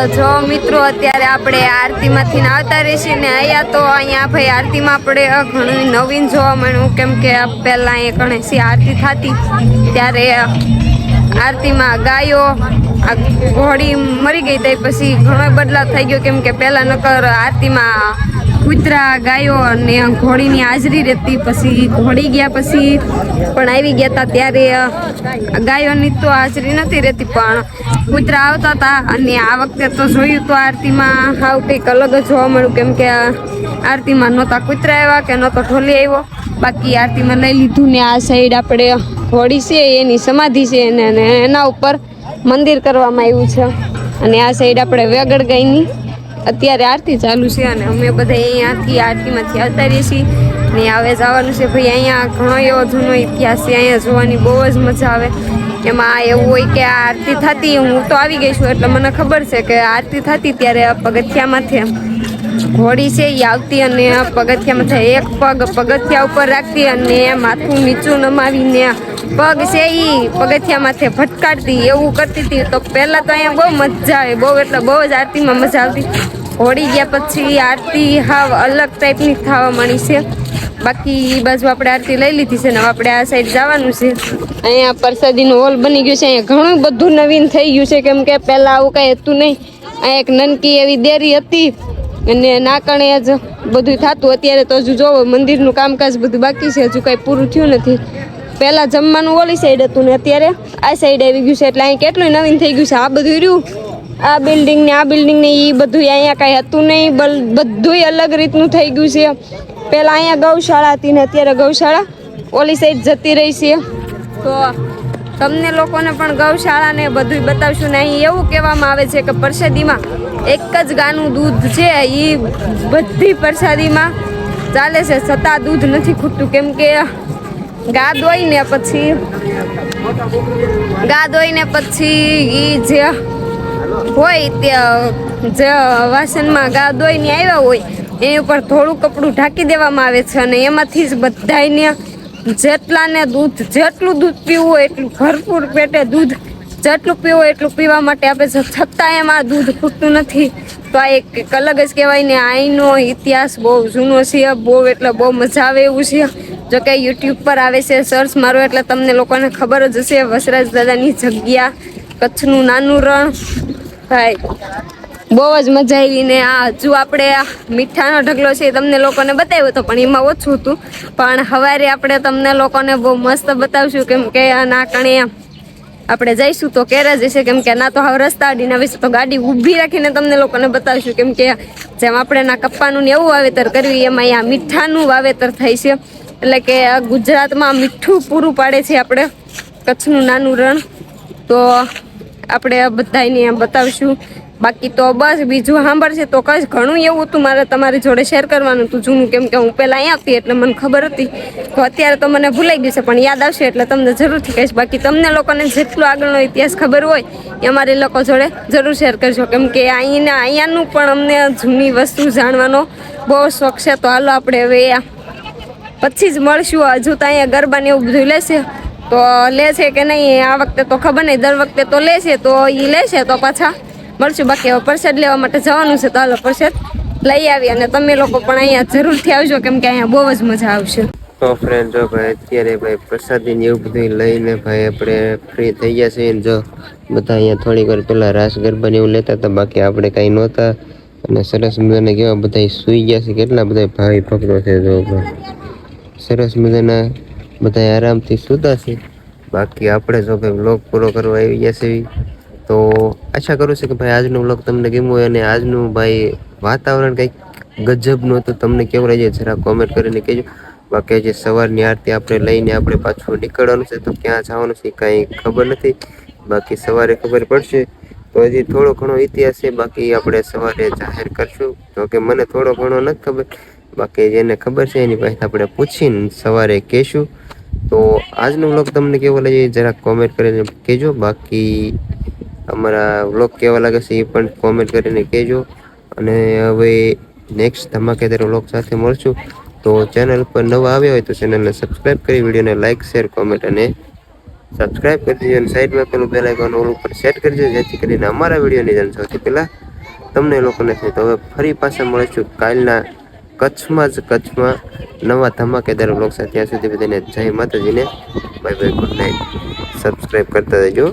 જો મિત્રો અત્યારે આપણે આરતીમાંથી આવતા રહીશું ને અહીંયા ભાઈ આરતીમાં આપણે ઘણું નવીન જોવા મળ્યું કેમ કે પહેલાં અહીંયા ગણેશી આરતી થતી ત્યારે આરતીમાં ગાયો આ ઘોડી મરી ગઈ તો પછી ઘણો બદલાવ થઈ ગયો કેમ કે પહેલાં નકર આરતીમાં કૂતરા ગાયો અને ઘોડીની હાજરી રહેતી પછી ઘોડી ગયા પછી પણ આવી ગયા હતા ત્યારે ગાયોની તો હાજરી નથી રહેતી પણ કૂતરા આવતા હતા અને આ વખતે તો જોયું તો આરતીમાં હાવ કંઈક અલગ જ જોવા મળ્યું કેમ કે આરતીમાં નહોતા કૂતરા આવ્યા કે નહોતો ઢોલી આવ્યો બાકી આરતીમાં લઈ લીધું ને આ સાઈડ આપણે ઘોડી છે એની સમાધિ છે અને એના ઉપર મંદિર કરવામાં આવ્યું છે અને આ સાઈડ આપણે વેગડ ગાયની અત્યારે આરતી ચાલુ છે અને અમે બધા અહીંયાથી આરતીમાંથી આવતા રહીએ છીએ ને હવે જવાનું છે ભાઈ અહીંયા ઘણો એવો જૂનો ઇતિહાસ છે અહીંયા જોવાની બહુ જ મજા આવે એમાં એવું હોય કે આ આરતી થતી હું તો આવી ગઈ છું એટલે મને ખબર છે કે આરતી થતી ત્યારે પગથિયામાંથી ઘોડી છે એ આવતી અને પગથિયામાંથી એક પગ પગથિયા ઉપર રાખતી અને માથું નીચું નમાવીને પગ છે એ પગથિયામાંથી ફટકારતી એવું કરતી હતી તો પહેલાં તો અહીંયા બહુ મજા આવે બહુ એટલે બહુ જ આરતીમાં મજા આવતી હોળી ગયા પછી આરતી હાવ અલગ ટાઈપની થવા મળી છે બાકી એ બાજુ આપણે આરતી લઈ લીધી છે ને આપણે આ સાઈડ જવાનું છે અહીંયા પ્રસાદીનો હોલ બની ગયો છે અહીંયા ઘણું બધું નવીન થઈ ગયું છે કેમ કે પહેલાં આવું કાંઈ હતું નહીં અહીંયા એક નનકી એવી દેરી હતી અને નાકણે જ બધું થતું અત્યારે તો હજુ જોવો મંદિરનું કામકાજ બધું બાકી છે હજુ કાંઈ પૂરું થયું નથી પહેલાં જમવાનું ઓલી સાઈડ હતું ને અત્યારે આ સાઈડ આવી ગયું છે એટલે અહીં કેટલું નવીન થઈ ગયું છે આ બધું રહ્યું આ બિલ્ડિંગ ને એ બધું અહીંયા કાંઈ હતું નહીં બધું અલગ રીતનું થઈ ગયું છે પહેલાં અહીંયા ગૌશાળા હતી ને અત્યારે ગૌશાળા ઓલી સાઈડ જતી રહી છે તો તમને લોકોને પણ ગૌશાળાને બધું બતાવશું ને અહીં એવું કહેવામાં આવે છે કે પ્રસાદીમાં એક જ ગાનું દૂધ છે એ બધી પ્રસાદીમાં ચાલે છે છતાં દૂધ નથી ખૂટતું કેમ કે ગા દોઈને પછી એ જે હોય તે જે વાસણમાં ગા દોઈને આવ્યા હોય એની ઉપર થોડું કપડું ઢાંકી દેવામાં આવે છે અને એમાંથી જ બધાને જેટલું દૂધ પીવું હોય એટલું ભરપૂર પેટે દૂધ જેટલું પીવું હોય એટલું પીવા માટે આપે છે છતાં એમાં દૂધ ખૂટતું નથી તો આ એક અલગ જ કહેવાય ને અહીંનો ઇતિહાસ બહુ જૂનો છે બહુ એટલે બહુ મજા આવે એવું છે જો કે યુટ્યુબ પર આવે છે સર્ચ મારો એટલે તમને લોકોને ખબર જ હશે વસરાજ દાદાની જગ્યા કચ્છનું નાનું રણ ભાઈ બહુ જ મજા આવી ને આ હજુ આપણે મીઠાનો ઢગલો છે એ તમને લોકોને બતાવ્યો હતો પણ એમાં ઓછું હતું પણ સવારે આપણે તમને લોકોને બહુ મસ્ત બતાવશું કેમ કે ના કણે આપણે જઈશું તો ક્યારે જશે કેમ કે ના તો હવે રસ્તા અડીને આવીશું તો ગાડી ઊભી રાખીને તમને લોકોને બતાવીશું કેમ કે જેમ આપણે ના કપ્પાનું ને એવું વાવેતર કરવી એમાં અહીંયા મીઠાનું વાવેતર થાય છે એટલે કે ગુજરાતમાં મીઠું પૂરું પાડે છે આપણે કચ્છનું નાનું રણ તો આપણે બધાને બતાવશું બાકી તો બસ બીજું સાંભળશે તો કઈ ઘણું એવું હતું મારે તમારી જોડે શેર કરવાનું હતું જૂનું કેમ કે હું પહેલાં અહીંયા આવતી એટલે મને ખબર હતી તો અત્યારે તો મને ભૂલાઈ ગયું છે પણ યાદ આવશે એટલે તમને જરૂરથી કહીશ બાકી તમને લોકોને જેટલો આગળનો ઇતિહાસ ખબર હોય એ અમારી લોકો જોડે જરૂર શેર કરજો કેમ કે અહીંયાનું પણ અમને જૂની વસ્તુ જાણવાનો બહુ શોખ છે તો હાલો આપણે હવે પછી જ મળશું હજુ તો અહીંયા ગરબાને એવું બધું લેશે તો લે છે કે નહીં આ વખતે તો ખબર નહીં દર વખતે તો લેશે તો એ લેશે તો પાછા મળશું બાકી હવે પ્રસાદ લેવા માટે જવાનું છે તો હાલો પ્રસાદ લઈ આવી અને તમે લોકો પણ અહીંયા જરૂરથી આવજો કેમ કે અહીંયા બહુ જ મજા આવશે તો ફ્રેન્ડ જો ભાઈ અત્યારે ભાઈ પ્રસાદી ને એવું બધું લઈને ભાઈ આપણે ફ્રી થઈ ગયા છે જો બધા અહીંયા થોડીક વાર પેલા રાસ ગરબા ને એવું લેતા હતા બાકી આપણે કાંઈ નહોતા અને સરસ મજાને કેવા બધા સૂઈ ગયા છે કેટલા બધા ભાઈ ભક્તો છે જો સરસ મજાના બધા આરામથી સૂતા છે બાકી આપણે જો ભાઈ વ્લોગ પૂરો કરવા આવી ગયા છે તો આશા કરું છું કે ભાઈ આજનો વ્લોગ તમને ગમ્યો હોય અને આજનું ભાઈ વાતાવરણ કંઈક ગજબનું હતું તમને કેવું લાગે જરા કોમેન્ટ કરીને કહેજો બાકી જે સવારની આરતી આપણે લઈને આપણે પાછું નીકળવાનું છે તો ક્યાં જવાનું છે કાંઈ ખબર નથી બાકી સવારે ખબર પડશે તો હજી થોડો ઘણો ઇતિહાસ છે બાકી આપણે સવારે જાહેર કરશું તો કે મને થોડો ઘણો નથી ખબર બાકી જેને ખબર છે એની પાસે આપણે પૂછીને સવારે કહેશું તો આજનો વ્લોગ તમને કેવો લાગે જરા કોમેન્ટ કરીને કહેજો બાકી અમારા વ્લોગ કેવા લાગે છે એ પણ કોમેન્ટ કરીને કહેજો અને હવે નેક્સ્ટ ધમાકેદાર વ્લોગ સાથે મળશું તો ચેનલ પર નવા આવ્યા હોય તો ચેનલને સબસ્ક્રાઈબ કરી વિડીયોને લાઇક શેર કોમેન્ટ અને સબસ્ક્રાઈબ કરી દેજો અને સાઈડમાં પેલું બેલ આઇકોન ઓલ ઉપર સેટ કરજો જેથી કરીને અમારા વિડીયોની જાણ સૌથી પહેલાં તમને લોકોને થાય. તો હવે ફરી પાછા મળીશું કાલના કચ્છમાં નવા ધમાકેદાર બ્લોગ સાથે. ત્યાં સુધી બધાને જય માતાજીને bye bye, good night. Subscribe કરતા રહેજો.